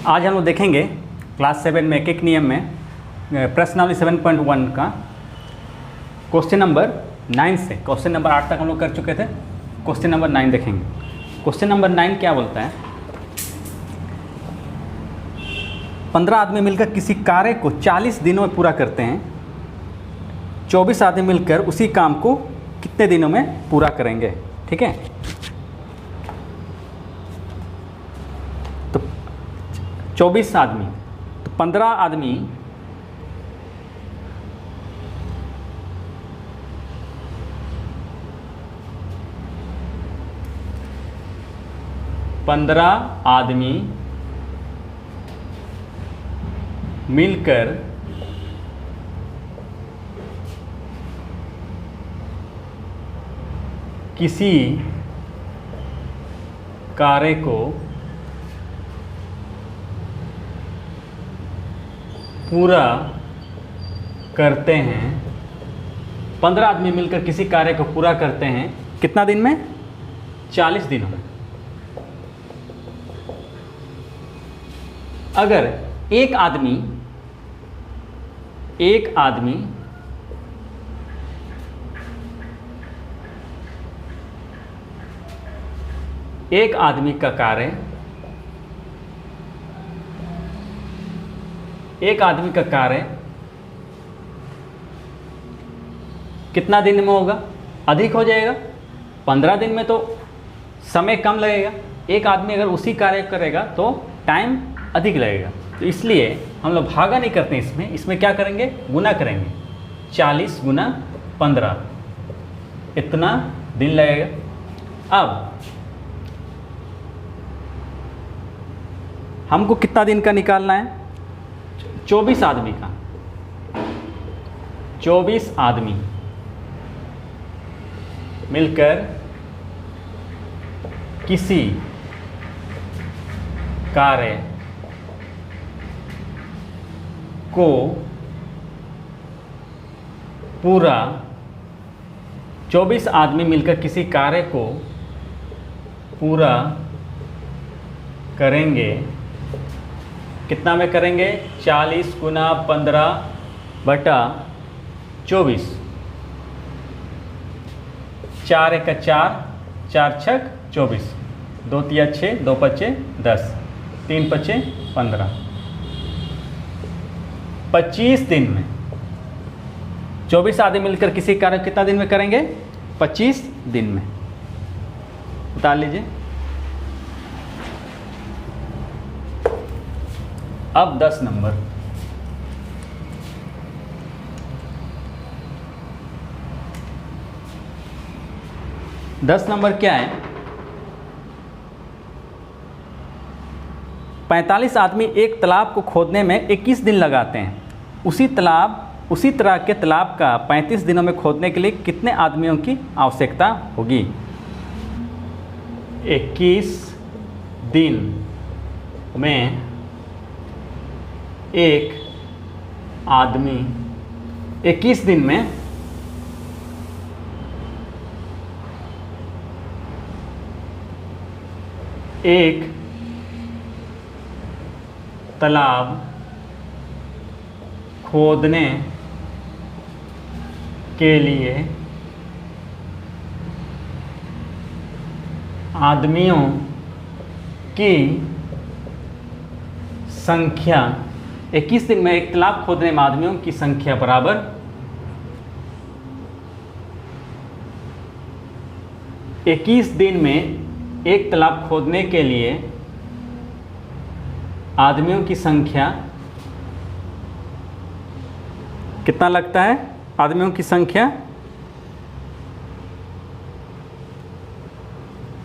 आज हम लोग देखेंगे क्लास 7 में एक नियम में प्रश्नावली 7.1 का क्वेश्चन नंबर 9 से क्वेश्चन नंबर 8 तक हम लोग कर चुके थे। क्वेश्चन नंबर 9 देखेंगे। क्वेश्चन नंबर 9 क्या बोलता है? 15 आदमी मिलकर किसी कार्य को 40 दिनों में पूरा करते हैं। 24 आदमी मिलकर उसी काम को कितने दिनों में पूरा करेंगे? ठीक है, तो 24 आदमी, तो 15 आदमी 15 आदमी मिलकर किसी कार्य को पूरा करते हैं। 15 आदमी मिलकर किसी कार्य को पूरा करते हैं कितना दिन में? 40 दिनों में। अगर एक आदमी का कार्य कितना दिन में होगा? अधिक हो जाएगा। 15 दिन में तो समय कम लगेगा। एक आदमी अगर उसी कार्य करेगा तो टाइम अधिक लगेगा। तो इसलिए हम लोग भागा नहीं करते इसमें क्या करेंगे? गुना करेंगे। 40 गुना 15, इतना दिन लगेगा। अब हमको कितना दिन का निकालना है? 24 आदमी का। 24 आदमी मिलकर किसी कार्य को पूरा 24 आदमी मिलकर किसी कार्य को पूरा करेंगे। कितना में करेंगे? 40 गुना 15 बटा 24। 4 एक 4, 4 छक 24, 2 तिया 6, 2 पचे 10, 3 पचे 15। 25 दिन में 24 आदमी मिलकर किसी कार्य कितना दिन में करेंगे? 25 दिन में। उतार लीजिए। अब 10 नंबर। क्या है? 45 आदमी एक तालाब को खोदने में 21 दिन लगाते हैं। उसी तरह के तालाब का 35 दिनों में खोदने के लिए कितने आदमियों की आवश्यकता होगी? 21 दिन में एक आदमी 21 दिन में एक तालाब खोदने के लिए आदमियों की संख्या, 21 दिन में एक तालाब खोदने में आदमियों की संख्या बराबर 21 दिन में एक तालाब खोदने के लिए आदमियों की संख्या कितना लगता है? आदमियों की संख्या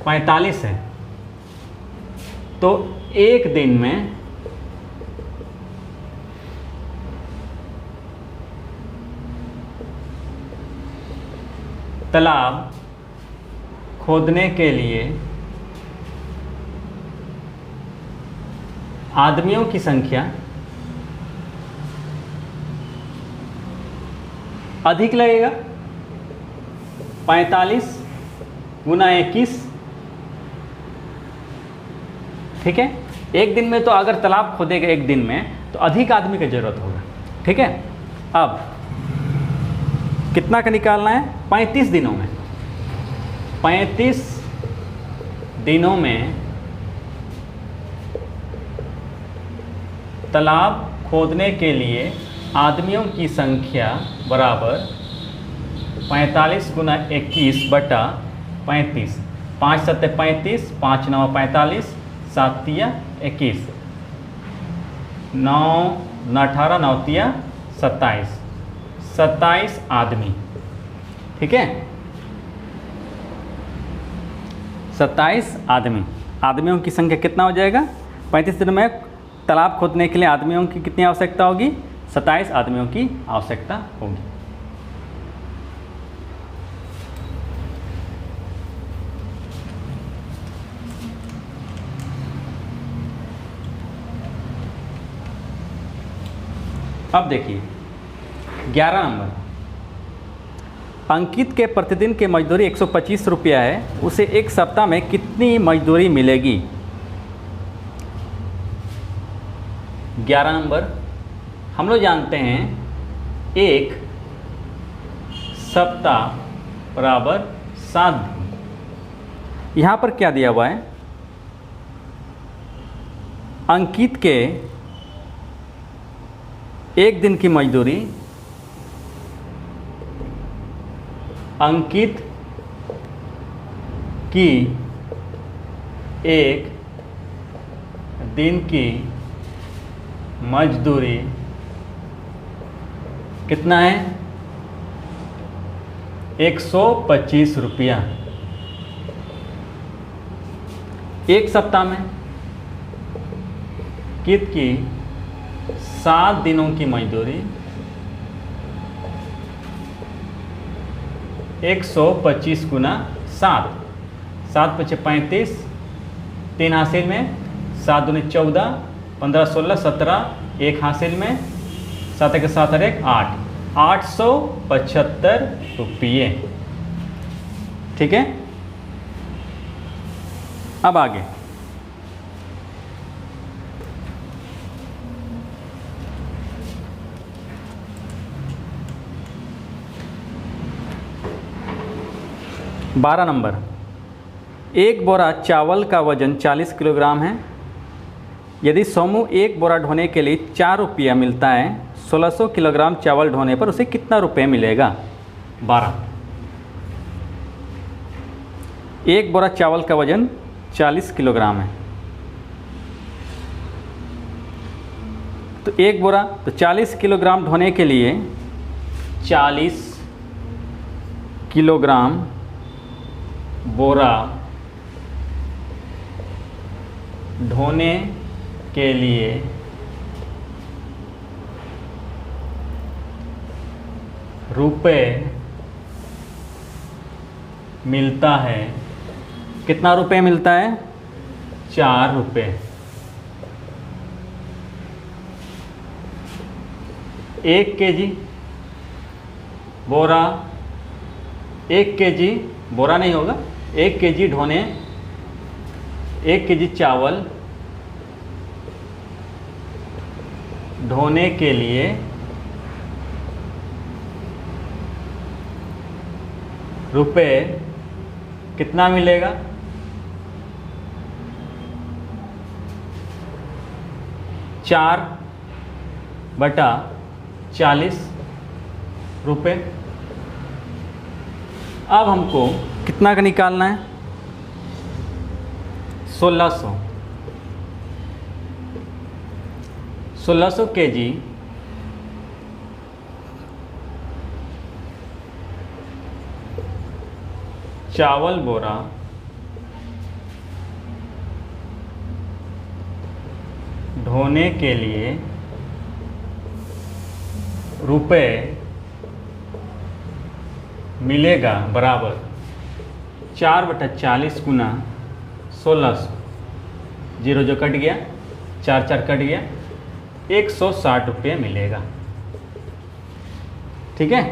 45 है। तो एक दिन में तालाब खोदने के लिए आदमियों की संख्या अधिक लगेगा। 45 गुना 21 ठीक है। एक दिन में तो अगर तालाब खोदेगा एक दिन में तो अधिक आदमी की ज़रूरत होगा, ठीक है। अब कितना का निकालना है? 35 दिनों में। 35 दिनों में तालाब खोदने के लिए आदमियों की संख्या बराबर 45 गुना 21 बटा 35। 5 सत्ते 35, 5 9 45, 7 तिया 21, 9 18 9 तिया 27, 27 आदमी, ठीक है। 27 आदमी, आदमियों की संख्या कितना हो जाएगा? 35 दिन में तालाब खोदने के लिए आदमियों की कितनी आवश्यकता होगी? 27 आदमियों की आवश्यकता होगी। अब देखिए 11 नंबर, अंकित के प्रतिदिन की मजदूरी 125 रुपया है, उसे एक सप्ताह में कितनी मजदूरी मिलेगी? 11 नंबर, हम लोग जानते हैं एक सप्ताह बराबर 7 दिन। यहाँ पर क्या दिया हुआ है? अंकित के एक दिन की मजदूरी, अंकित की एक दिन की मजदूरी कितना है? 125 रुपया। एक सप्ताह में कित की 7 दिनों की मजदूरी 125 गुना 7, 7 पचे 35, 3 हासिल में, 7 दूनी 14, 15 16 17, 1 हासिल में, 7 के 7 और 1 8, 875 रुपये, ठीक है। अब आगे बारह नंबर, एक बोरा चावल का वजन 40 किलोग्राम है। यदि सोमू एक बोरा ढोने के लिए 4 रुपया मिलता है, 1600 किलोग्राम चावल ढोने पर उसे कितना रुपये मिलेगा? 12। एक बोरा चावल का वजन 40 किलोग्राम है, तो एक बोरा, तो 40 किलोग्राम ढोने के लिए 40 किलोग्राम बोरा ढोने के लिए रुपए मिलता है। कितना रुपए मिलता है? 4 रुपये। 1 केजी बोरा, 1 केजी बोरा नहीं होगा, 1 केजी ढोने, 1 केजी चावल ढोने के लिए रुपए कितना मिलेगा? 4 बटा 40 रुपये। अब हमको कितना का निकालना है? 1600। 1600 केजी चावल बोरा ढोने के लिए रुपए मिलेगा बराबर 4 बटा 40 गुना 1600, 0 जो कट गया, 4 4 कट गया, 160 रुपये मिलेगा, ठीक है।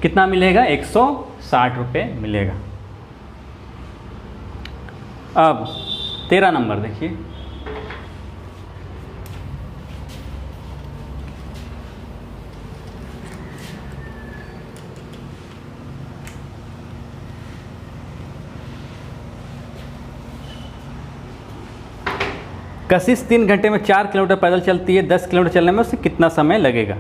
कितना मिलेगा? 160 रुपये मिलेगा। अब 13 नंबर देखिए, कशिश 3 घंटे में 4 किलोमीटर पैदल चलती है, 10 किलोमीटर चलने में उसे कितना समय लगेगा?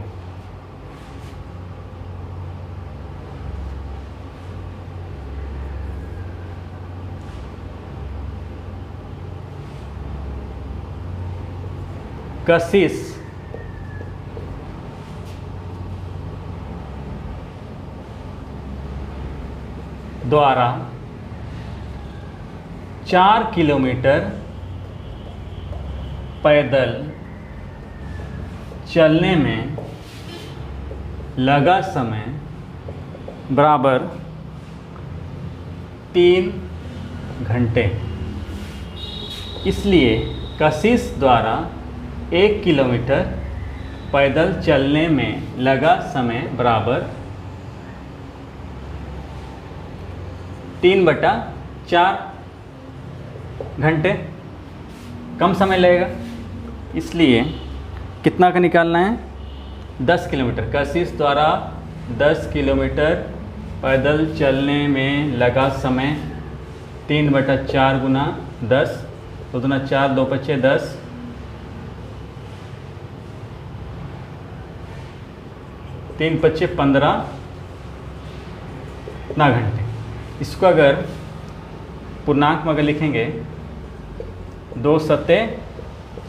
कशिश द्वारा 4 किलोमीटर पैदल चलने में लगा समय बराबर 3 घंटे। इसलिए कशिश द्वारा 1 किलोमीटर पैदल चलने में लगा समय बराबर 3/4 घंटे। कम समय लगेगा, इसलिए कितना का निकालना है? 10 किलोमीटर। कशिश द्वारा 10 किलोमीटर पैदल चलने में लगा समय 3/4 गुना 10, 2 दूना 4, 2 पच्चे 10, 3 पच्चे 15 ना घंटे। इसको अगर पूर्णांक में अगर लिखेंगे 2 सत्ते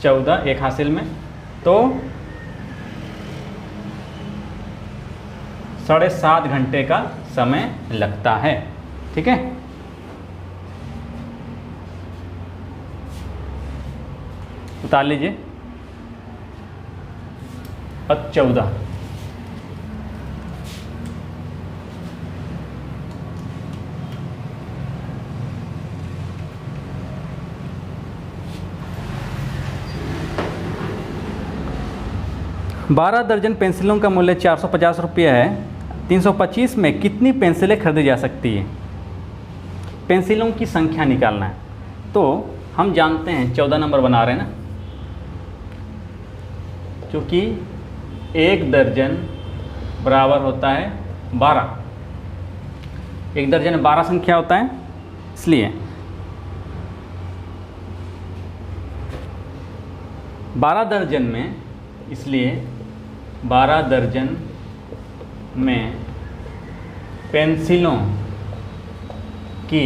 14 एक हासिल में, तो 7.5 घंटे का समय लगता है। ठीक है, उतार लीजिए। अब 14 12 दर्जन पेंसिलों का मूल्य 450 रुपये है। 325 में कितनी पेंसिलें खरीदी जा सकती है? पेंसिलों की संख्या निकालना है। तो हम जानते हैं 14 नंबर बना रहे हैं ना, क्योंकि 1 दर्जन बराबर होता है 12। 1 दर्जन 12 संख्या होता है, इसलिए 12 दर्जन में, इसलिए 12 दर्जन में पेंसिलों की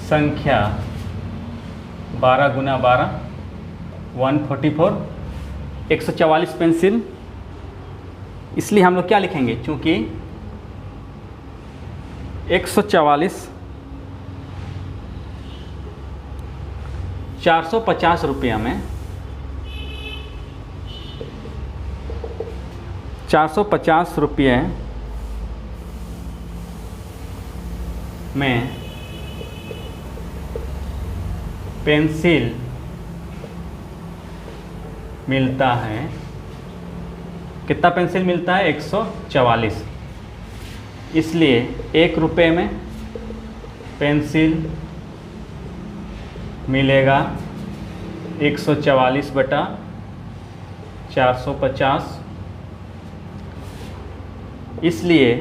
संख्या 12 गुना 12 144, 144 पेंसिल। इसलिए हम लोग क्या लिखेंगे? चूँकि 144 450 रुपया में 450 रुपये में पेंसिल मिलता है। कितना पेंसिल मिलता है? 144। इसलिए 1 रुपये में पेंसिल मिलेगा 144/450। इसलिए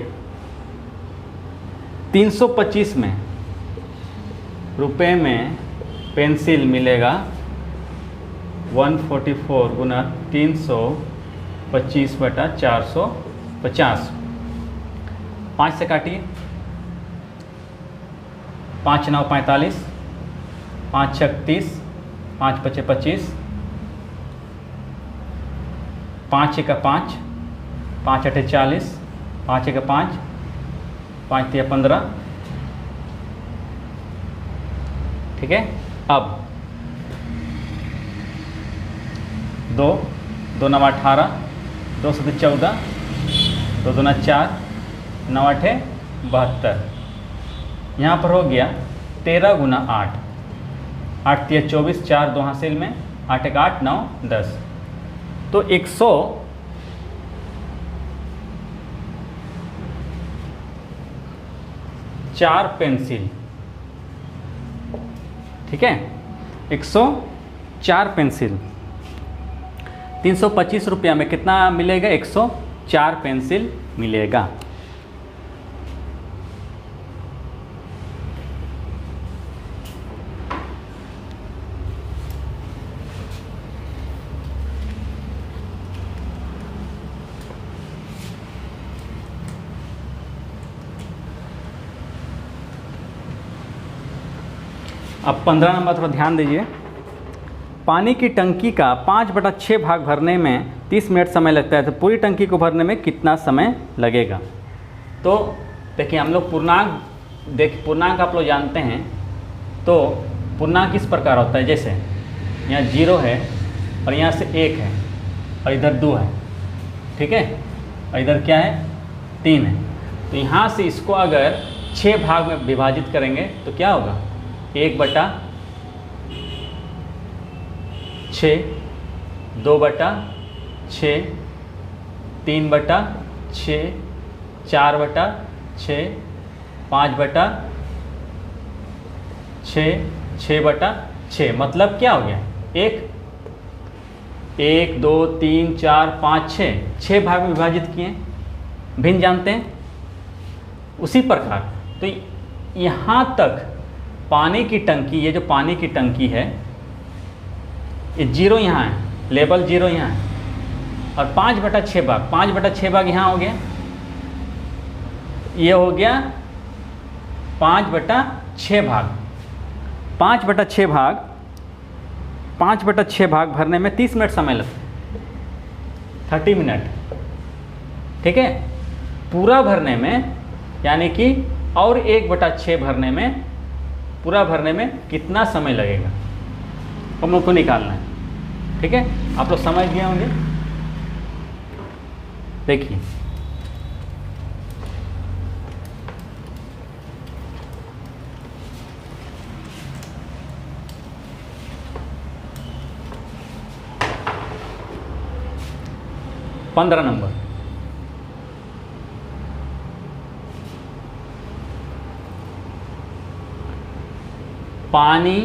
325 में रुपये में पेंसिल मिलेगा 144 गुना 325/450। 5 से काटिए, 5 9 45, 5 36, 5 5 25, 5 1 5, 5 8 40, 5 1 5, 5 3 15। ठीक है, अब 2 2 9 18, 2 7 14, 2 2 4, 9 8 72। यहाँ पर हो गया 13 गुना 8, 8 3 24, 4 2 हासिल में, 8 1 8 9 10। तो 104 पेंसिल ठीक है, 104 पेंसिल। 325 रुपया में कितना मिलेगा? 104 पेंसिल मिलेगा। अब 15 नंबर थोड़ा ध्यान दीजिए। पानी की टंकी का 5/6 भाग भरने में 30 मिनट समय लगता है, तो पूरी टंकी को भरने में कितना समय लगेगा? तो देखिए हम लोग पूर्णांक आप लोग जानते हैं। तो पूर्णांक इस प्रकार होता है, जैसे यहाँ 0 है और यहाँ से 1 है और इधर 2 है, ठीक है, और इधर क्या है? 3 है। तो यहाँ से इसको अगर 6 भाग में विभाजित करेंगे तो क्या होगा? 1/6, 2/6, 3/6, 4/6, 5/6, 6/6। मतलब क्या हो गया? 1 2 3 4 5 6 भाग में विभाजित किए। भिन्न जानते हैं। उसी प्रकार तो यहाँ तक पानी की टंकी, ये जो पानी की टंकी है, ये 0 यहाँ है, लेवल 0 यहाँ है, और 5/6 भाग, 5/6 भाग यहाँ हो गया, ये हो गया 5/6 भाग। 5/6 भाग भरने में 30 मिनट समय लगता है, 30 मिनट, ठीक है। पूरा भरने में यानी कि और 1/6 भरने में, पूरा भरने में कितना समय लगेगा हम लोग को निकालना है, ठीक है। आप लोग समझ गए होंगे। देखिए पंद्रह नंबर, पानी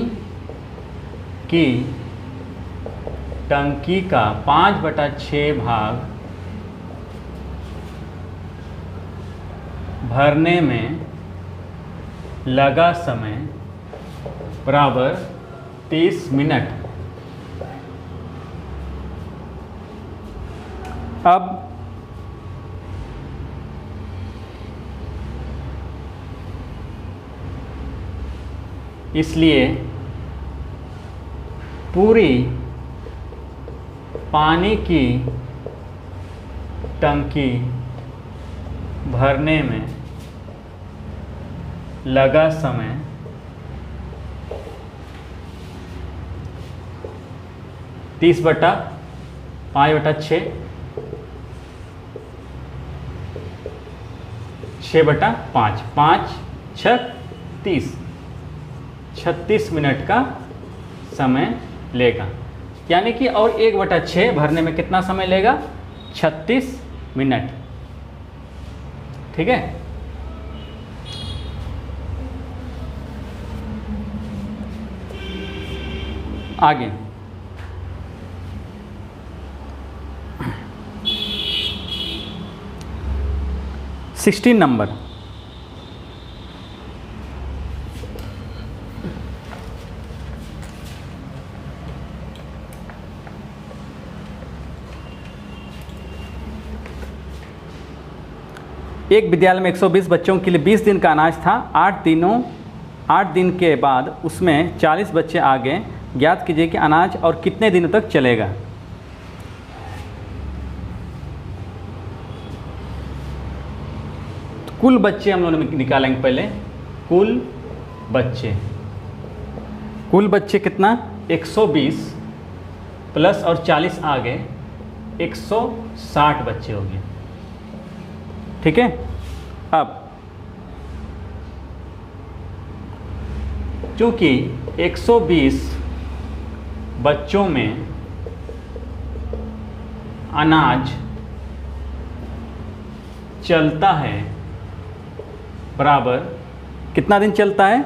की टंकी का 5/6 भाग भरने में लगा समय बराबर 30 मिनट। अब इसलिए पूरी पानी की टंकी भरने में लगा समय 30/5/6, 6/5, 5 6 30, 36 मिनट का समय लेगा। यानी कि और 1/6 भरने में कितना समय लेगा? 36 मिनट, ठीक है। आगे 16 नंबर, एक विद्यालय में 120 बच्चों के लिए 20 दिन का अनाज था। 8 दिन के बाद उसमें 40 बच्चे आ गए। ज्ञात कीजिए कि अनाज और कितने दिनों तक चलेगा। कुल बच्चे हम लोग निकालेंगे पहले। कुल बच्चे कितना? 120 प्लस और 40 आ गए, 160 बच्चे हो गए, ठीक है। अब चूंकि 120 बच्चों में अनाज चलता है बराबर कितना दिन चलता है?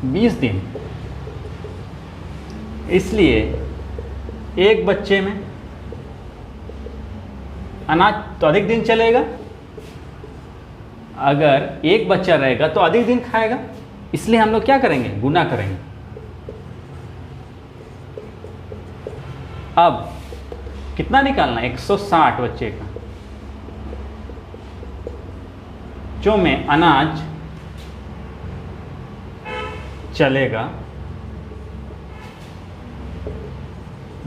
20 दिन। इसलिए एक बच्चे में अनाज तो अधिक दिन चलेगा, अगर एक बच्चा रहेगा तो अधिक दिन खाएगा, इसलिए हम लोग क्या करेंगे, गुना करेंगे। अब कितना निकालना, 160 बच्चे का, जो में अनाज चलेगा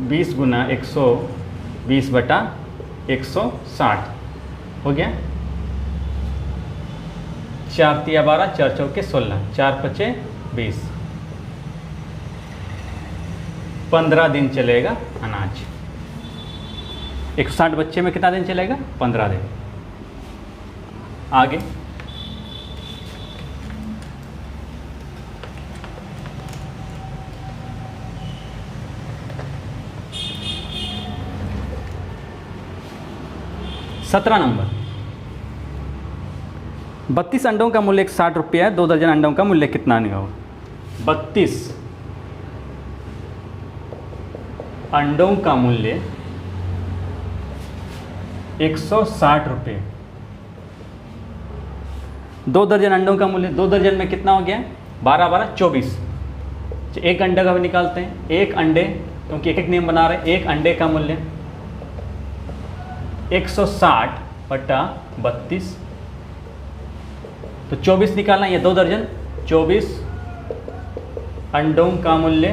20 गुना 120 बटा 160 हो गया। 4 तिया 12, 4 चौके 16, 4 पचे 20, 15 दिन चलेगा अनाज। 160 बच्चे में कितना दिन चलेगा, 15 दिन। आगे सत्रह नंबर, 32 अंडों का मूल्य 60 रुपया है, 2 दर्जन अंडों का मूल्य कितना होगा। 32 अंडों का मूल्य 160 रुपये, 2 दर्जन अंडों का मूल्य, 2 दर्जन में कितना हो गया, 12 12 24। एक अंडे का भी निकालते हैं, एक अंडे, क्योंकि एक एक नियम बना रहे हैं, एक अंडे का मूल्य 160 बटा 32, तो 24 निकालना, ये 2 दर्जन, 24 अंडों का मूल्य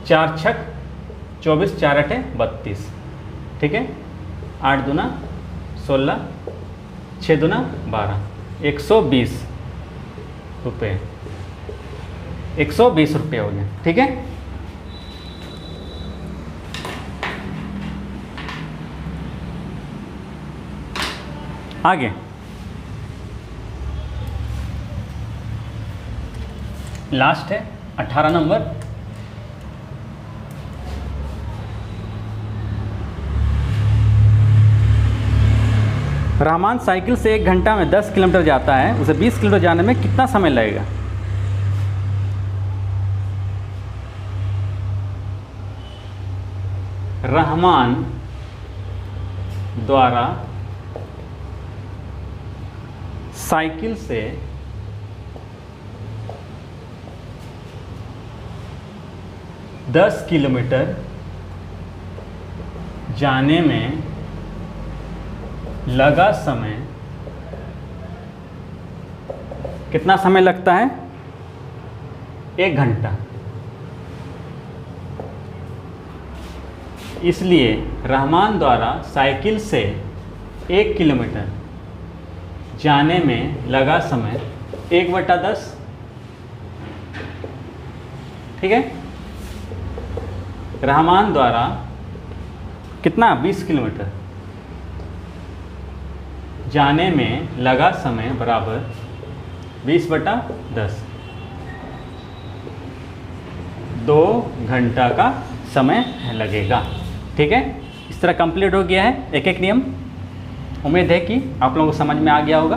4 छक 24, 4 अठे 32, ठीक है। 8 दूना 16, 6 दूना 12, 120 रुपये, 120 रुपये हो गया, ठीक है। आगे लास्ट है 18 नंबर, रहमान साइकिल से 1 घंटा में 10 किलोमीटर जाता है, उसे 20 किलोमीटर जाने में कितना समय लगेगा। रहमान द्वारा साइकिल से 10 किलोमीटर जाने में लगा समय कितना समय लगता है, 1 घंटा। इसलिए रहमान द्वारा साइकिल से 1 किलोमीटर जाने में लगा समय 1/10, ठीक है। रहमान द्वारा कितना, 20 किलोमीटर जाने में लगा समय बराबर 20/10, 2 घंटा का समय लगेगा, ठीक है। इस तरह कंप्लीट हो गया है एक एक नियम। उम्मीद है कि आप लोगों को समझ में आ गया होगा।